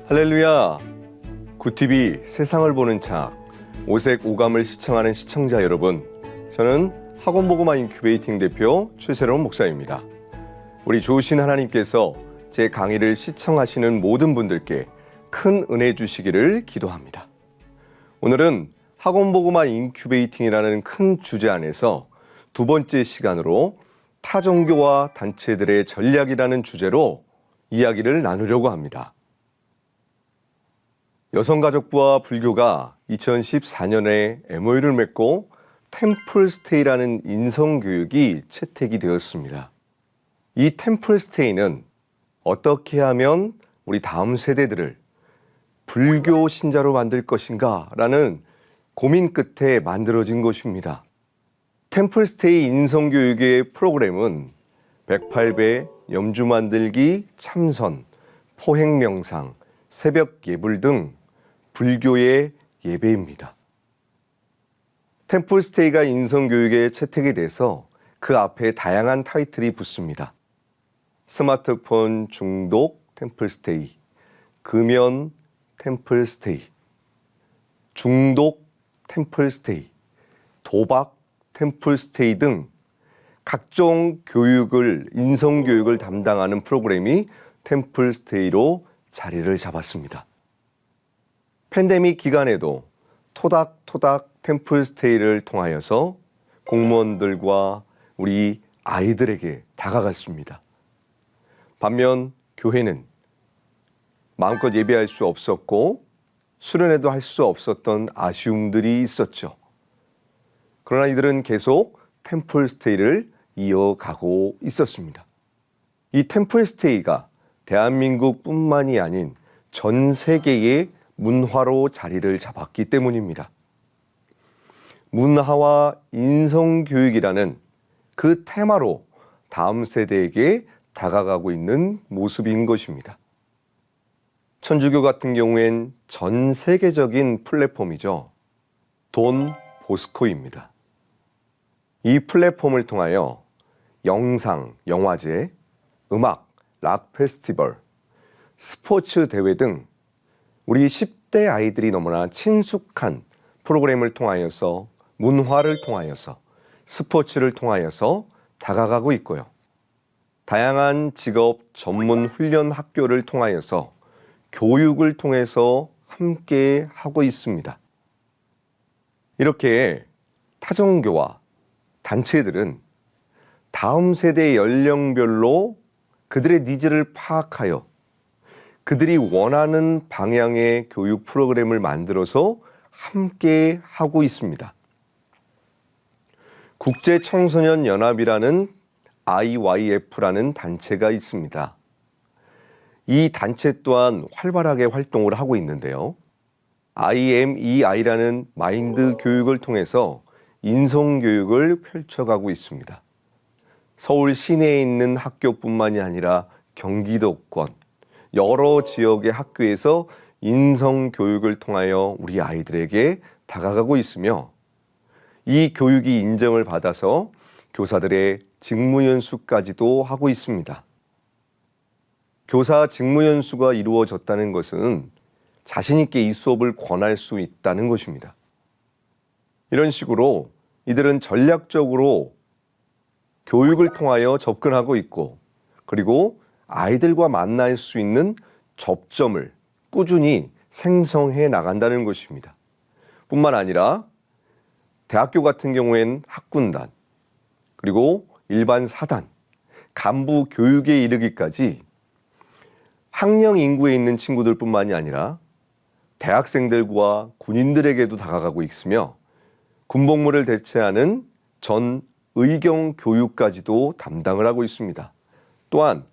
할렐루야! 굿TV 세상을 보는 책, 오색 오감을 시청하는 시청자 여러분, 저는 학원보고마 인큐베이팅 대표 최세롬 목사입니다. 우리 좋으신 하나님께서 제 강의를 시청하시는 모든 분들께 큰 은혜 주시기를 기도합니다. 오늘은 학원보고마 인큐베이팅이라는 큰 주제 안에서 두 번째 시간으로 타종교와 단체들의 전략이라는 주제로 이야기를 나누려고 합니다. 여성가족부와 불교가 2014년에 MOU를 맺고 템플스테이라는 인성교육이 채택이 되었습니다. 이 템플스테이는 어떻게 하면 우리 다음 세대들을 불교 신자로 만들 것인가 라는 고민 끝에 만들어진 것입니다. 템플스테이 인성교육의 프로그램은 108배, 염주 만들기, 참선, 포행명상, 새벽 예불 등 불교의 예배입니다. 템플스테이가 인성교육에 채택이 돼서 그 앞에 다양한 타이틀이 붙습니다. 스마트폰 중독 템플스테이, 금연 템플스테이, 중독 템플스테이, 도박 템플스테이 등 각종 교육을, 인성교육을 담당하는 프로그램이 템플스테이로 자리를 잡았습니다. 팬데믹 기간에도 토닥토닥 템플스테이를 통하여서 공무원들과 우리 아이들에게 다가갔습니다. 반면 교회는 마음껏 예배할 수 없었고 수련회도 할 수 없었던 아쉬움들이 있었죠. 그러나 이들은 계속 템플스테이를 이어가고 있었습니다. 이 템플스테이가 대한민국뿐만이 아닌 전 세계의 문화로 자리를 잡았기 때문입니다. 문화와 인성교육이라는 그 테마로 다음 세대에게 다가가고 있는 모습인 것입니다. 천주교 같은 경우엔 전 세계적인 플랫폼이죠. 돈 보스코입니다. 이 플랫폼을 통하여 영상, 영화제, 음악, 락 페스티벌, 스포츠 대회 등 우리 10대 아이들이 너무나 친숙한 프로그램을 통하여서 문화를 통하여서 스포츠를 통하여서 다가가고 있고요. 다양한 직업 전문 훈련 학교를 통하여서 교육을 통해서 함께 하고 있습니다. 이렇게 타종교와 단체들은 다음 세대 연령별로 그들의 니즈를 파악하여 그들이 원하는 방향의 교육 프로그램을 만들어서 함께 하고 있습니다. 국제청소년연합이라는 IYF라는 단체가 있습니다. 이 단체 또한 활발하게 활동을 하고 있는데요. IMEI라는 마인드 교육을 통해서 인성교육을 펼쳐가고 있습니다. 서울 시내에 있는 학교뿐만이 아니라 경기도권, 여러 지역의 학교에서 인성교육을 통하여 우리 아이들에게 다가가고 있으며 이 교육이 인정을 받아서 교사들의 직무연수까지도 하고 있습니다. 교사 직무연수가 이루어졌다는 것은 자신 있게 이 수업을 권할 수 있다는 것입니다. 이런 식으로 이들은 전략적으로 교육을 통하여 접근하고 있고 그리고 아이들과 만날 수 있는 접점을 꾸준히 생성해 나간다는 것입니다. 뿐만 아니라 대학교 같은 경우엔 학군단 그리고 일반 사단, 간부 교육에 이르기까지 학령 인구에 있는 친구들뿐만이 아니라 대학생들과 군인들에게도 다가가고 있으며 군복무를 대체하는 전 의경 교육까지도 담당을 하고 있습니다. 또한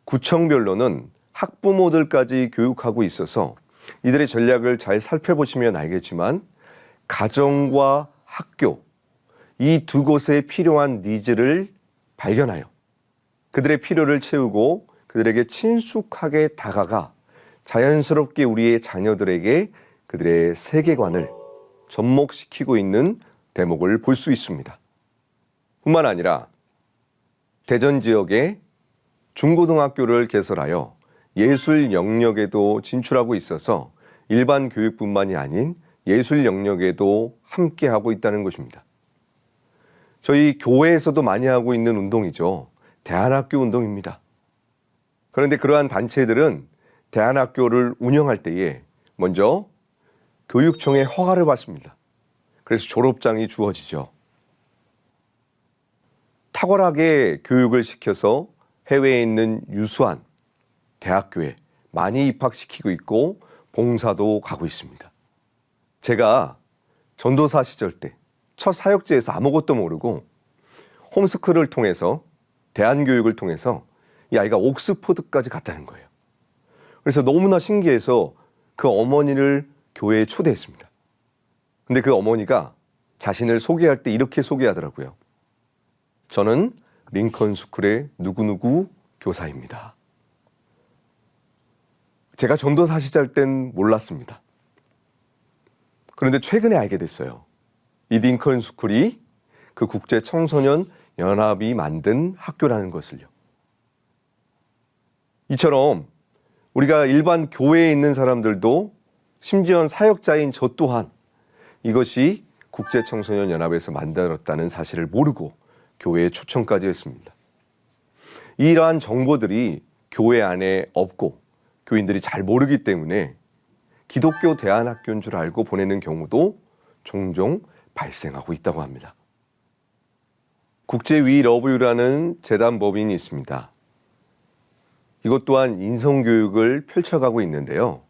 구청별로는 학부모들까지 교육하고 있어서 이들의 전략을 잘 살펴보시면 알겠지만 가정과 학교, 이 두 곳에 필요한 니즈를 발견하여 그들의 필요를 채우고 그들에게 친숙하게 다가가 자연스럽게 우리의 자녀들에게 그들의 세계관을 접목시키고 있는 대목을 볼 수 있습니다. 뿐만 아니라 대전 지역에 중고등학교를 개설하여 예술 영역에도 진출하고 있어서 일반 교육뿐만이 아닌 예술 영역에도 함께하고 있다는 것입니다. 저희 교회에서도 많이 하고 있는 운동이죠. 대안학교 운동입니다. 그런데 그러한 단체들은 대안학교를 운영할 때에 먼저 교육청의 허가를 받습니다. 그래서 졸업장이 주어지죠. 탁월하게 교육을 시켜서 해외에 있는 유수한 대학교에 많이 입학시키고 있고 봉사도 가고 있습니다. 제가 전도사 시절 때 첫 사역지에서 아무것도 모르고 홈스쿨을 통해서 대안교육을 통해서 이 아이가 옥스퍼드까지 갔다는 거예요. 그래서 너무나 신기해서 그 어머니를 교회에 초대했습니다. 근데 그 어머니가 자신을 소개할 때 이렇게 소개하더라고요. 저는 링컨 스쿨의 누구누구 교사입니다. 제가 전도사 시절 땐 몰랐습니다. 그런데 최근에 알게 됐어요. 이 링컨 스쿨이 그 국제 청소년 연합이 만든 학교라는 것을요. 이처럼 우리가 일반 교회에 있는 사람들도 심지어 사역자인 저 또한 이것이 국제 청소년 연합에서 만들었다는 사실을 모르고 교회에 초청까지 했습니다. 이러한 정보들이 교회 안에 없고 교인들이 잘 모르기 때문에 기독교 대안학교인 줄 알고 보내는 경우도 종종 발생하고 있다고 합니다. 국제 We Love You라는 재단 법인이 있습니다. 이것 또한 인성교육을 펼쳐가고 있는데요.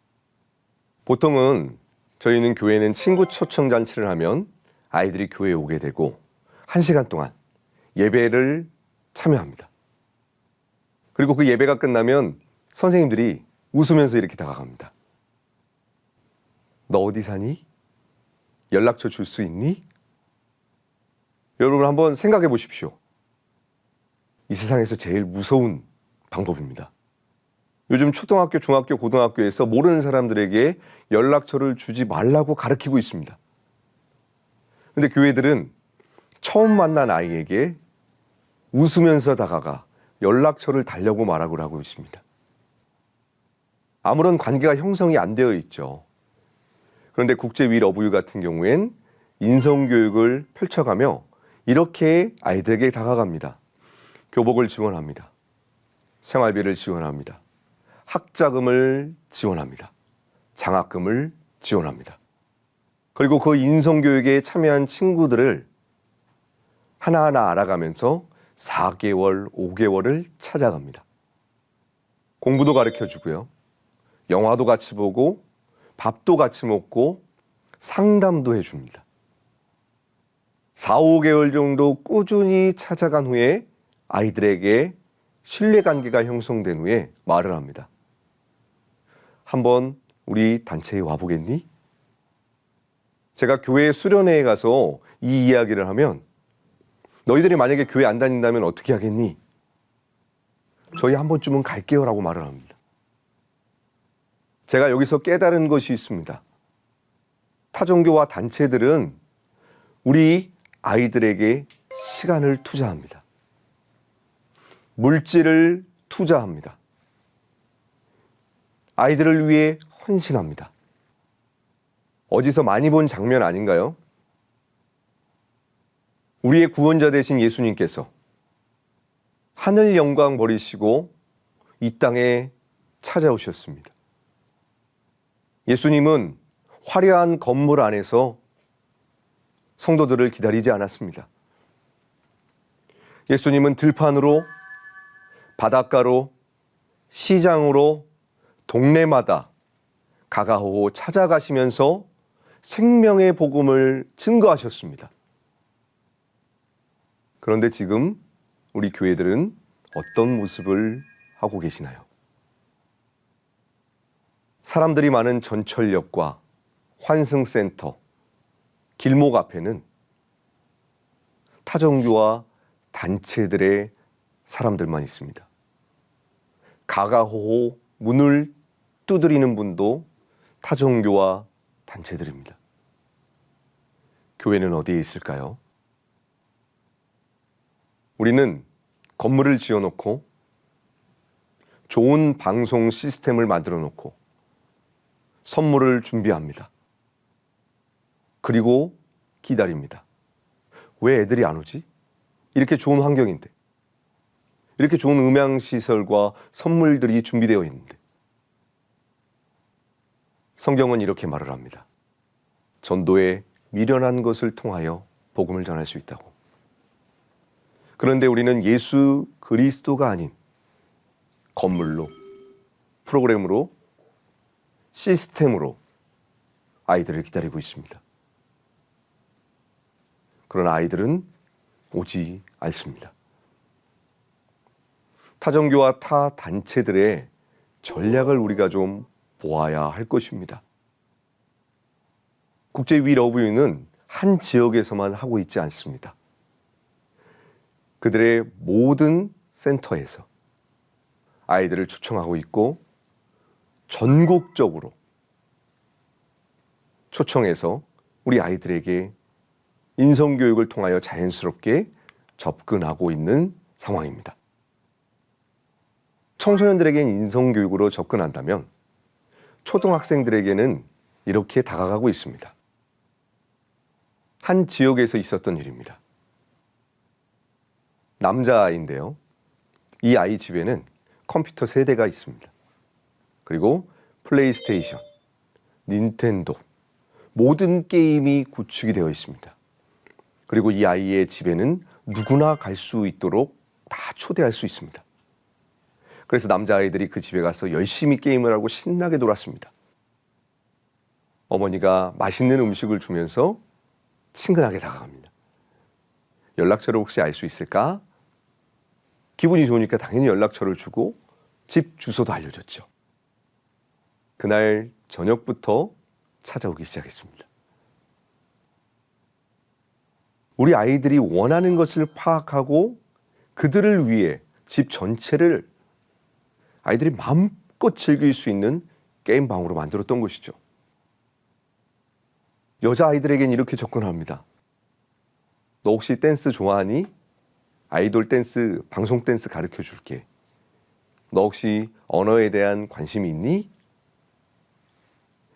보통은 저희는 교회는 친구 초청 잔치를 하면 아이들이 교회에 오게 되고 1시간 동안 예배를 참여합니다. 그리고 그 예배가 끝나면 선생님들이 웃으면서 이렇게 다가갑니다. 너 어디 사니? 연락처 줄 수 있니? 여러분 한번 생각해 보십시오. 이 세상에서 제일 무서운 방법입니다. 요즘 초등학교, 중학교, 고등학교에서 모르는 사람들에게 연락처를 주지 말라고 가르치고 있습니다. 그런데 교회들은 처음 만난 아이에게 웃으면서 다가가 연락처를 달라고 말하고 하고 있습니다. 아무런 관계가 형성이 안 되어 있죠. 그런데 국제 위 러브 유 같은 경우엔 인성교육을 펼쳐가며 이렇게 아이들에게 다가갑니다. 교복을 지원합니다. 생활비를 지원합니다. 학자금을 지원합니다. 장학금을 지원합니다. 그리고 그 인성교육에 참여한 친구들을 하나하나 알아가면서 4개월, 5개월을 찾아갑니다. 공부도 가르쳐주고요. 영화도 같이 보고 밥도 같이 먹고 상담도 해줍니다. 4, 5개월 정도 꾸준히 찾아간 후에 아이들에게 신뢰관계가 형성된 후에 말을 합니다. 한번 우리 단체에 와보겠니? 제가 교회 수련회에 가서 이 이야기를 하면 너희들이 만약에 교회 안 다닌다면 어떻게 하겠니? 저희 한 번쯤은 갈게요 라고 말을 합니다. 제가 여기서 깨달은 것이 있습니다. 타종교와 단체들은 우리 아이들에게 시간을 투자합니다. 물질을 투자합니다. 아이들을 위해 헌신합니다. 어디서 많이 본 장면 아닌가요? 우리의 구원자 되신 예수님께서 하늘 영광 버리시고 이 땅에 찾아오셨습니다. 예수님은 화려한 건물 안에서 성도들을 기다리지 않았습니다. 예수님은 들판으로, 바닷가로, 시장으로, 동네마다 가가호호 찾아가시면서 생명의 복음을 증거하셨습니다. 그런데 지금 우리 교회들은 어떤 모습을 하고 계시나요? 사람들이 많은 전철역과 환승센터, 길목 앞에는 타종교와 단체들의 사람들만 있습니다. 가가호호 문을 두드리는 분도 타종교와 단체들입니다. 교회는 어디에 있을까요? 우리는 건물을 지어놓고 좋은 방송 시스템을 만들어 놓고 선물을 준비합니다. 그리고 기다립니다. 왜 애들이 안 오지? 이렇게 좋은 환경인데, 이렇게 좋은 음향시설과 선물들이 준비되어 있는데. 성경은 이렇게 말을 합니다. 전도에 미련한 것을 통하여 복음을 전할 수 있다고. 그런데 우리는 예수 그리스도가 아닌 건물로, 프로그램으로, 시스템으로 아이들을 기다리고 있습니다. 그러나 아이들은 오지 않습니다. 타정교와 타 단체들의 전략을 우리가 좀 보아야 할 것입니다. 국제 위 러브유는 한 지역에서만 하고 있지 않습니다. 그들의 모든 센터에서 아이들을 초청하고 있고 전국적으로 초청해서 우리 아이들에게 인성교육을 통하여 자연스럽게 접근하고 있는 상황입니다. 청소년들에게는 인성교육으로 접근한다면 초등학생들에게는 이렇게 다가가고 있습니다. 한 지역에서 있었던 일입니다. 남자아이인데요. 이 아이 집에는 컴퓨터 3대가 있습니다. 그리고 플레이스테이션, 닌텐도, 모든 게임이 구축이 되어 있습니다. 그리고 이 아이의 집에는 누구나 갈 수 있도록 다 초대할 수 있습니다. 그래서 남자아이들이 그 집에 가서 열심히 게임을 하고 신나게 놀았습니다. 어머니가 맛있는 음식을 주면서 친근하게 다가갑니다. 연락처를 혹시 알 수 있을까? 기분이 좋으니까 당연히 연락처를 주고 집 주소도 알려줬죠. 그날 저녁부터 찾아오기 시작했습니다. 우리 아이들이 원하는 것을 파악하고 그들을 위해 집 전체를 아이들이 마음껏 즐길 수 있는 게임방으로 만들었던 것이죠. 여자아이들에겐 이렇게 접근합니다. 너 혹시 댄스 좋아하니? 아이돌 댄스, 방송 댄스 가르쳐 줄게. 너 혹시 언어에 대한 관심이 있니?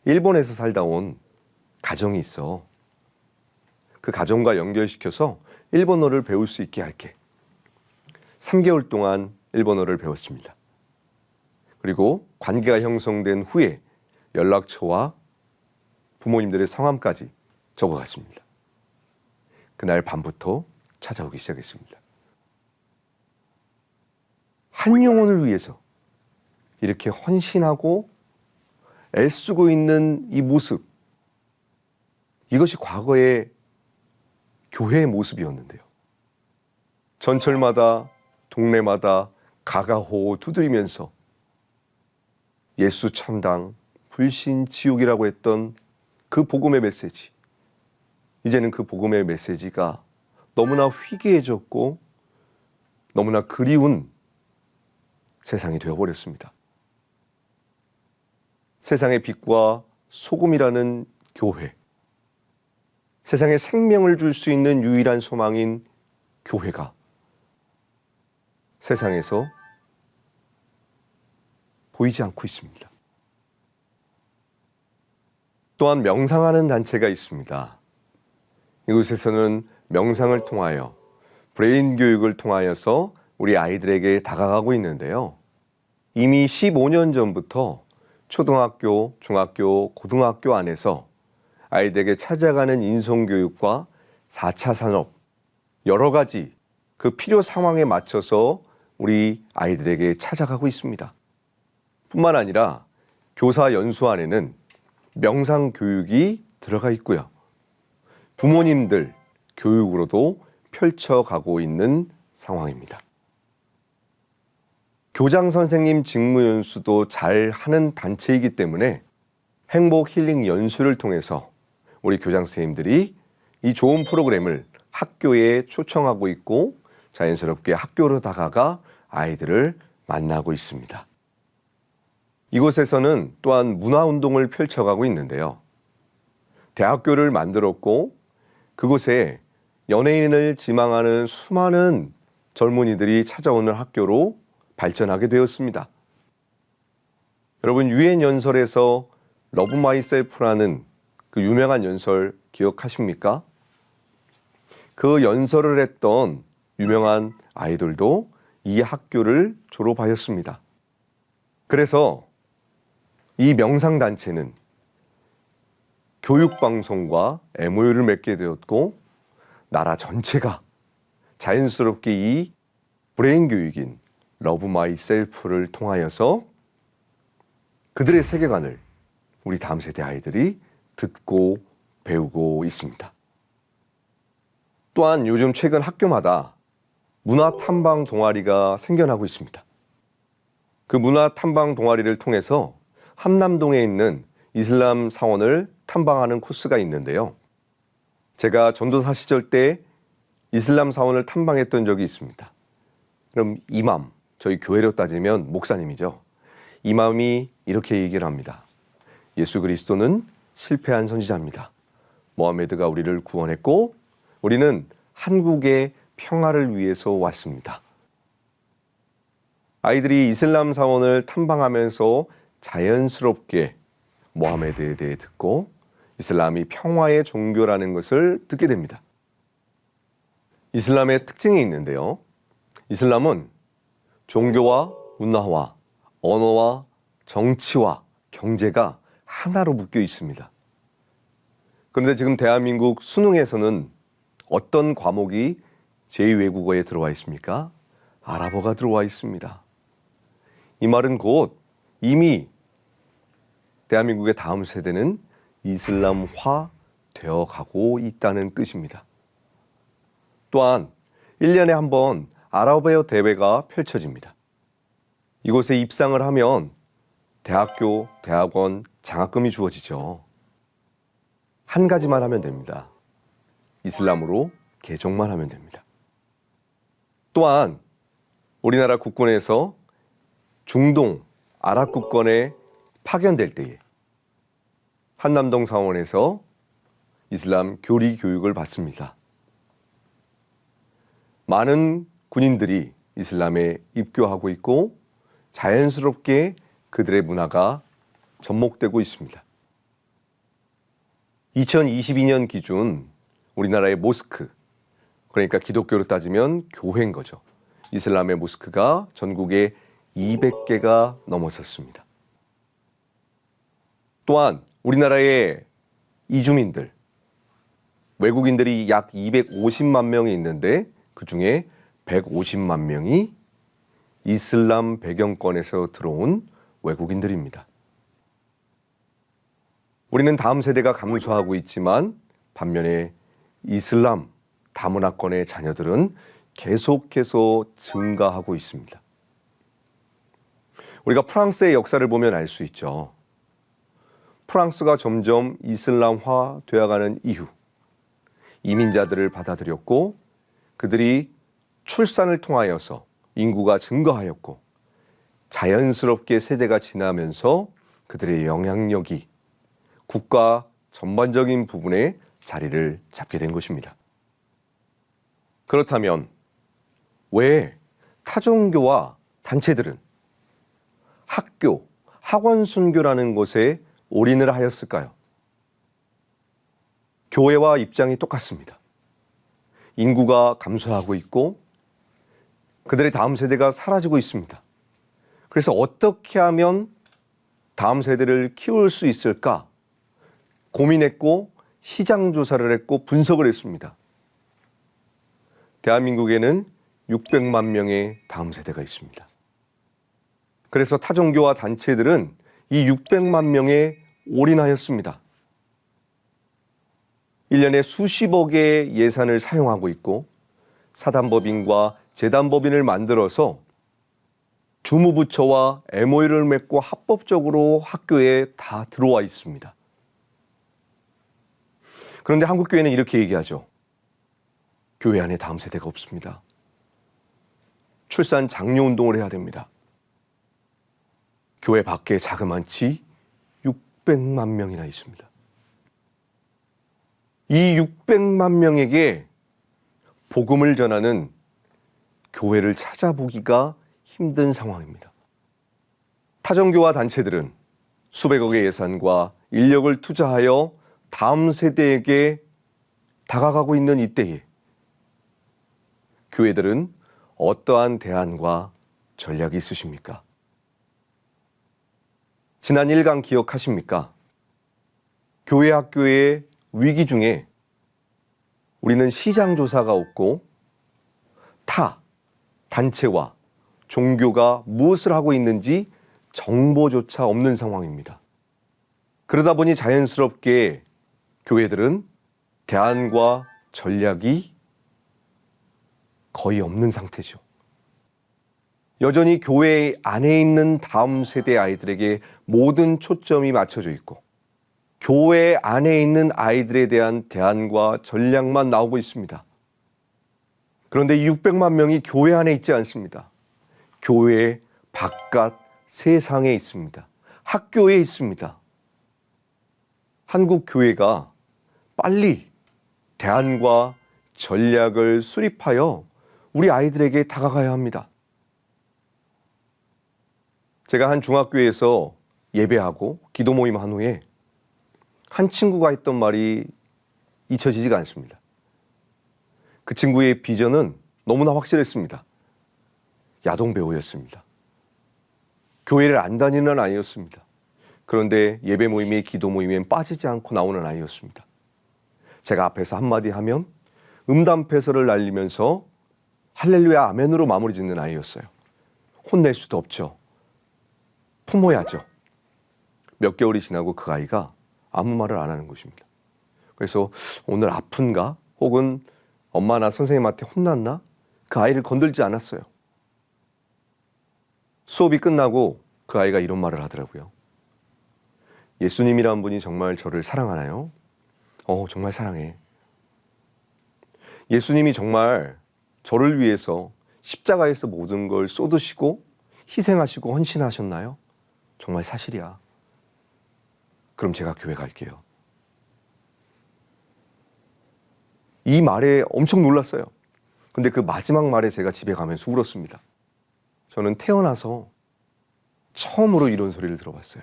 일본에서 살다 온 가정이 있어. 그 가정과 연결시켜서 일본어를 배울 수 있게 할게. 3개월 동안 일본어를 배웠습니다. 그리고 관계가 형성된 후에 연락처와 부모님들의 성함까지 적어갔습니다. 그날 밤부터 찾아오기 시작했습니다. 한 영혼을 위해서 이렇게 헌신하고 애쓰고 있는 이 모습, 이것이 과거의 교회의 모습이었는데요. 전철마다 동네마다 가가호호 두드리면서 예수 천당, 불신 지옥이라고 했던 그 복음의 메시지, 이제는 그 복음의 메시지가 너무나 희귀해졌고 너무나 그리운 세상이 되어버렸습니다. 세상의 빛과 소금이라는 교회, 세상에 생명을 줄 수 있는 유일한 소망인 교회가 세상에서 보이지 않고 있습니다. 또한 명상하는 단체가 있습니다. 이곳에서는 명상을 통하여 브레인 교육을 통하여서 우리 아이들에게 다가가고 있는데요. 이미 15년 전부터 초등학교, 중학교, 고등학교 안에서 아이들에게 찾아가는 인성교육과 4차 산업, 여러 가지 그 필요 상황에 맞춰서 우리 아이들에게 찾아가고 있습니다. 뿐만 아니라 교사 연수안에는 명상 교육이 들어가 있고요. 부모님들 교육으로도 펼쳐가고 있는 상황입니다. 교장 선생님 직무 연수도 잘 하는 단체이기 때문에 행복 힐링 연수를 통해서 우리 교장 선생님들이 이 좋은 프로그램을 학교에 초청하고 있고 자연스럽게 학교로 다가가 아이들을 만나고 있습니다. 이곳에서는 또한 문화운동을 펼쳐가고 있는데요. 대학교를 만들었고 그곳에 연예인을 지망하는 수많은 젊은이들이 찾아오는 학교로 발전하게 되었습니다. 여러분 유엔 연설에서 러브 마이셀프라는 그 유명한 연설 기억하십니까? 그 연설을 했던 유명한 아이돌도 이 학교를 졸업하였습니다. 그래서 이 명상단체는 교육방송과 MOU를 맺게 되었고 나라 전체가 자연스럽게 이 브레인 교육인 러브 마이셀프를 통하여서 그들의 세계관을 우리 다음 세대 아이들이 듣고 배우고 있습니다. 또한 요즘 최근 학교마다 문화탐방 동아리가 생겨나고 있습니다. 그 문화탐방 동아리를 통해서 함남동에 있는 이슬람 사원을 탐방하는 코스가 있는데요. 제가 전도사 시절 때 이슬람 사원을 탐방했던 적이 있습니다. 그럼 이맘, 저희 교회로 따지면 목사님이죠. 이맘이 이렇게 얘기를 합니다. 예수 그리스도는 실패한 선지자입니다. 모하메드가 우리를 구원했고 우리는 한국의 평화를 위해서 왔습니다. 아이들이 이슬람 사원을 탐방하면서 자연스럽게 모하메드에 대해 듣고 이슬람이 평화의 종교라는 것을 듣게 됩니다. 이슬람의 특징이 있는데요. 이슬람은 종교와 문화와 언어와 정치와 경제가 하나로 묶여 있습니다. 그런데 지금 대한민국 수능에서는 어떤 과목이 제2외국어에 들어와 있습니까? 아랍어가 들어와 있습니다. 이 말은 곧 이미 대한민국의 다음 세대는 이슬람화 되어 가고 있다는 뜻입니다. 또한 1년에 한 번 아랍어 대회가 펼쳐집니다. 이곳에 입상을 하면 대학교, 대학원 장학금이 주어지죠. 한 가지만 하면 됩니다. 이슬람으로 개종만 하면 됩니다. 또한 우리나라 국군에서 중동 아랍국권에 파견될 때에 한남동 사원에서 이슬람 교리 교육을 받습니다. 많은 군인들이 이슬람에 입교하고 있고 자연스럽게 그들의 문화가 접목되고 있습니다. 2022년 기준 우리나라의 모스크, 그러니까 기독교로 따지면 교회인 거죠. 이슬람의 모스크가 전국에 200개가 넘어섰습니다. 또한 우리나라의 이주민들, 외국인들이 약 250만 명이 있는데 그중에 150만 명이 이슬람 배경권에서 들어온 외국인들입니다. 우리는 다음 세대가 감소하고 있지만 반면에 이슬람 다문화권의 자녀들은 계속해서 증가하고 있습니다. 우리가 프랑스의 역사를 보면 알 수 있죠. 프랑스가 점점 이슬람화 되어가는 이유, 이민자들을 받아들였고 그들이 출산을 통하여서 인구가 증가하였고 자연스럽게 세대가 지나면서 그들의 영향력이 국가 전반적인 부분에 자리를 잡게 된 것입니다. 그렇다면 왜 타종교와 단체들은 학교, 학원 선교라는 곳에 올인을 하였을까요? 교회와 입장이 똑같습니다. 인구가 감소하고 있고 그들의 다음 세대가 사라지고 있습니다. 그래서 어떻게 하면 다음 세대를 키울 수 있을까 고민했고 시장 조사를 했고 분석을 했습니다. 대한민국에는 600만 명의 다음 세대가 있습니다. 그래서 타종교와 단체들은 이 600만 명에 올인하였습니다. 1년에 수십억의 예산을 사용하고 있고 사단법인과 재단법인을 만들어서 주무부처와 MOU를 맺고 합법적으로 학교에 다 들어와 있습니다. 그런데 한국교회는 이렇게 얘기하죠. 교회 안에 다음 세대가 없습니다. 출산 장려운동을 해야 됩니다. 교회 밖에 자그만치 600만 명이나 있습니다. 이 600만 명에게 복음을 전하는 교회를 찾아보기가 힘든 상황입니다. 타종교와 단체들은 수백억의 예산과 인력을 투자하여 다음 세대에게 다가가고 있는 이때에 교회들은 어떠한 대안과 전략이 있으십니까? 지난 1강 기억하십니까? 교회 학교의 위기 중에 우리는 시장 조사가 없고 단체와 종교가 무엇을 하고 있는지 정보조차 없는 상황입니다. 그러다 보니 자연스럽게 교회들은 대안과 전략이 거의 없는 상태죠. 여전히 교회 안에 있는 다음 세대 아이들에게 모든 초점이 맞춰져 있고 교회 안에 있는 아이들에 대한 대안과 전략만 나오고 있습니다. 그런데 600만 명이 교회 안에 있지 않습니다. 교회 바깥 세상에 있습니다. 학교에 있습니다. 한국 교회가 빨리 대안과 전략을 수립하여 우리 아이들에게 다가가야 합니다. 제가 한 중학교에서 예배하고 기도 모임 한 후에 한 친구가 했던 말이 잊혀지지가 않습니다. 그 친구의 비전은 너무나 확실했습니다. 야동배우였습니다. 교회를 안 다니는 아이였습니다. 그런데 예배 모임에 기도 모임엔 빠지지 않고 나오는 아이였습니다. 제가 앞에서 한마디 하면 음담패설을 날리면서 할렐루야 아멘으로 마무리 짓는 아이였어요. 혼낼 수도 없죠. 품어야죠. 몇 개월이 지나고 그 아이가 아무 말을 안 하는 것입니다. 그래서 오늘 아픈가? 혹은 엄마나 선생님한테 혼났나? 그 아이를 건들지 않았어요. 수업이 끝나고 그 아이가 이런 말을 하더라고요. 예수님이란 분이 정말 저를 사랑하나요? 정말 사랑해. 예수님이 정말 저를 위해서 십자가에서 모든 걸 쏟으시고 희생하시고 헌신하셨나요? 정말 사실이야. 그럼 제가 교회 갈게요. 이 말에 엄청 놀랐어요. 근데 그 마지막 말에 제가 집에 가면서 울었습니다. 저는 태어나서 처음으로 이런 소리를 들어봤어요.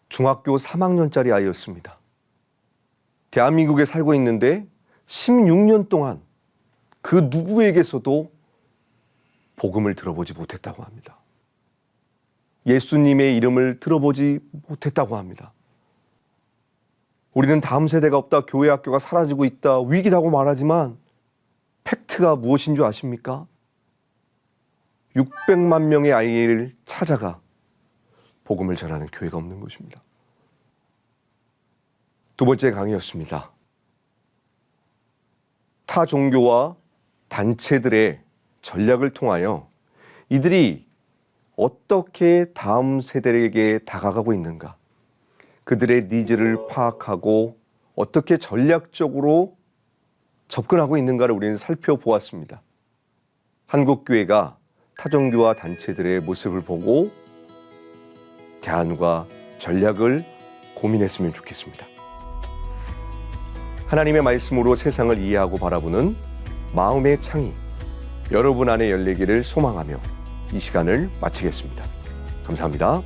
중학교 3학년짜리 아이였습니다. 대한민국에 살고 있는데 16년 동안 그 누구에게서도 복음을 들어보지 못했다고 합니다. 예수님의 이름을 들어보지 못했다고 합니다. 우리는 다음 세대가 없다, 교회 학교가 사라지고 있다, 위기라고 말하지만 팩트가 무엇인 줄 아십니까? 600만 명의 아이를 찾아가 복음을 전하는 교회가 없는 것입니다. 두 번째 강의였습니다. 타 종교와 단체들의 전략을 통하여 이들이 어떻게 다음 세대에게 다가가고 있는가, 그들의 니즈를 파악하고 어떻게 전략적으로 접근하고 있는가를 우리는 살펴보았습니다. 한국교회가 타종교와 단체들의 모습을 보고 대안과 전략을 고민했으면 좋겠습니다. 하나님의 말씀으로 세상을 이해하고 바라보는 마음의 창이 여러분 안에 열리기를 소망하며 이 시간을 마치겠습니다. 감사합니다.